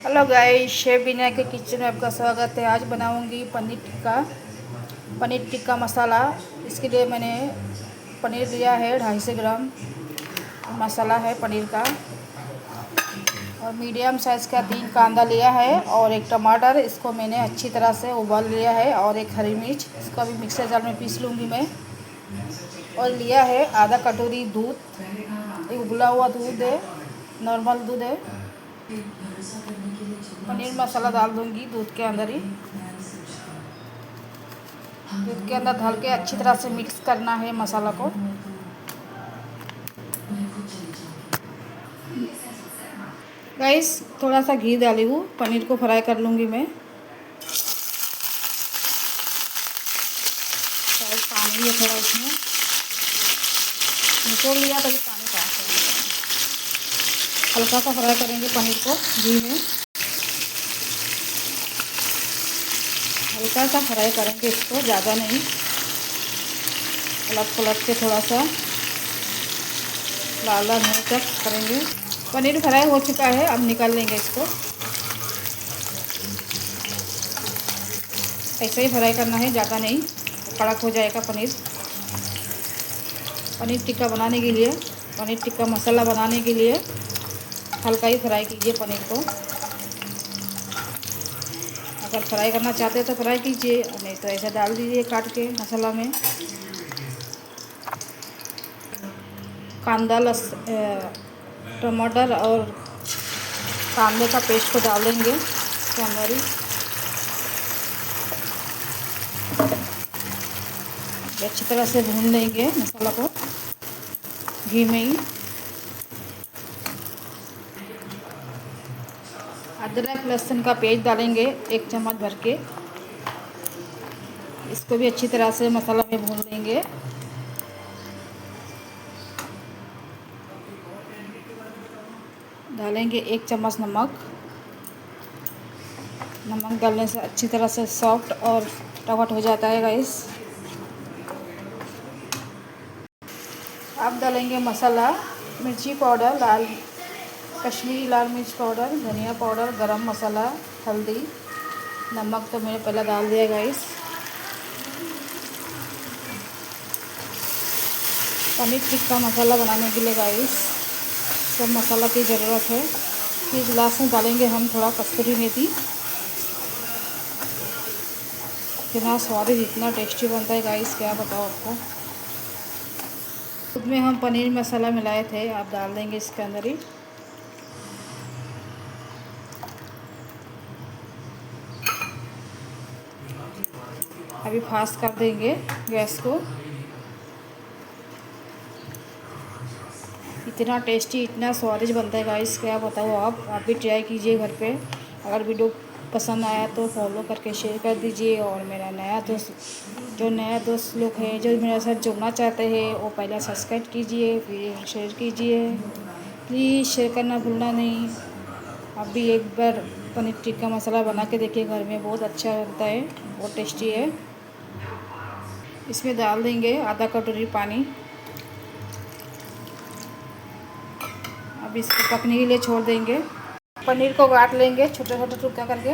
Hello guys, chef बिना के kitchen में आपका स्वागत है। आज बनाऊंगी पनीर टिक्का मसाला। इसके लिए मैंने पनीर लिया है 250 ग्राम। मसाला है पनीर का, और मीडियम साइज़ का 3 कांदा लिया है और एक टमाटर। इसको मैंने अच्छी तरह से उबाल लिया है, और एक हरी मिर्च। इसको अभी मिक्सर जार में पीस लूँगी मैं। और लिया है आधा कटोरी दूध। ये उबला हुआ दूध है, नॉर्मल दूध है। पनीर मसाला डाल दूंगी दूध के अंदर ही। दूध के अंदर डाल के अच्छी तरह से मिक्स करना है मसाला को। गाइस, थोड़ा सा घी डाली हूँ, पनीर को फ्राई कर लूँगी मैं। शायद पानी है थोड़ा इसमें, निचोड़ लिया तभी पानी पास है। हल्का सा फ्राई करेंगे पनीर को घी में, हल्का सा फ्राई करेंगे इसको, ज़्यादा नहीं। पलट पलट के थोड़ा सा लाल लाल होने तक करेंगे। पनीर फ्राई हो चुका है, अब निकाल लेंगे इसको। ऐसे ही फ्राई करना है, ज़्यादा नहीं, कड़क हो जाएगा पनीर। पनीर टिक्का बनाने के लिए, पनीर टिक्का मसाला बनाने के लिए हल्का ही फ्राई कीजिए पनीर को। अगर फ्राई करना चाहते हैं तो फ्राई कीजिए, नहीं तो ऐसे डाल दीजिए काट के मसाला में। कांदा टमाटर और कांदे का पेस्ट को डाल देंगे इसके अंदर ही। अच्छी तरह से भून लेंगे मसाला को घी में ही। अदरक लहसुन का पेस्ट डालेंगे 1 चम्मच भर के। इसको भी अच्छी तरह से मसाला में भून लेंगे। डालेंगे 1 चम्मच नमक। नमक डालने से अच्छी तरह से सॉफ्ट और टमाट हो जाता है गाइस। अब डालेंगे मसाला, मिर्ची पाउडर, कश्मीरी लाल मिर्च पाउडर, धनिया पाउडर, गरम मसाला, हल्दी, नमक तो मैंने पहले डाल दिया गाइस। पनीर टिक्का मसाला बनाने के लिए गाइस सब मसाला की ज़रूरत है। फिर लास्ट में डालेंगे हम थोड़ा कस्तूरी मेथी। इतना स्वादिष्ट, इतना टेस्टी बनता है गाइस, क्या बताओ आपको। खुद में हम पनीर मसाला मिलाए थे, आप डाल देंगे इसके अंदर ही। अभी फास्ट कर देंगे गैस को। इतना टेस्टी, इतना स्वादिष्ट बनता है गाइस, क्या बताओ। आप भी ट्राई कीजिए घर पे। अगर वीडियो पसंद आया तो फॉलो करके शेयर कर दीजिए। और मेरा नया दोस्त लोग हैं जो मेरे साथ जुड़ना चाहते हैं, वो पहले सब्सक्राइब कीजिए, फिर शेयर कीजिए। प्लीज़ शेयर करना भूलना नहीं। आप भी एक बार पनीर टिक्का मसाला बना के देखिए घर में, बहुत अच्छा बनता है, बहुत टेस्टी है। इसमें डाल देंगे आधा कटोरी पानी। अब इसको पकने के लिए छोड़ देंगे। पनीर को काट लेंगे छोटे छोटे टुकड़ा करके।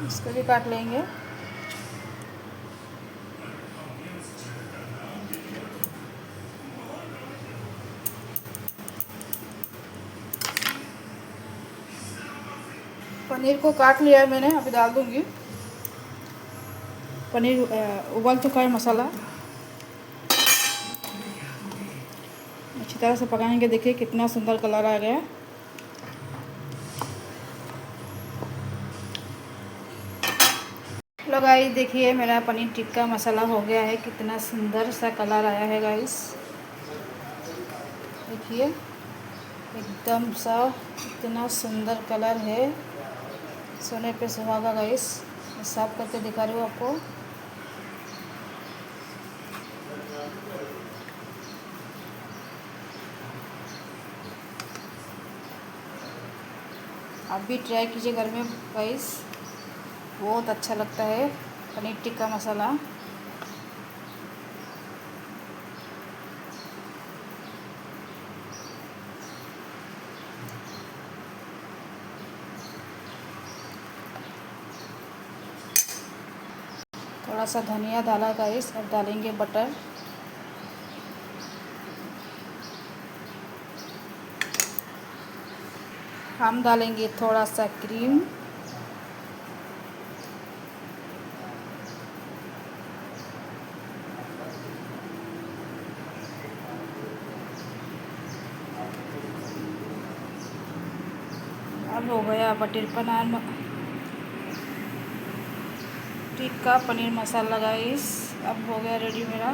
इसको भी काट लेंगे। पनीर को काट लिया है मैंने, अभी डाल दूंगी। पनीर उबल चुका है मसाला। अच्छी तरह से पकाएंगे, देखिए कितना सुंदर कलर आ गया। लो गाइस, देखिए मेरा पनीर टिक्का मसाला हो गया है, कितना सुंदर सा कलर आया है गाइस। देखिए एकदम सा, इतना सुंदर कलर है, सोने पे सुहागा गाइस। मैं साफ करके दिखा रही हूँ आपको। आप भी ट्राई कीजिए घर में गाइस, बहुत अच्छा लगता है पनीर टिक्का मसाला। सा धनिया डाला गाइस। अब डालेंगे बटर। हम डालेंगे थोड़ा सा क्रीम। अब हो गया टिक्का पनीर मसाला गाइस। अब हो गया रेडी मेरा।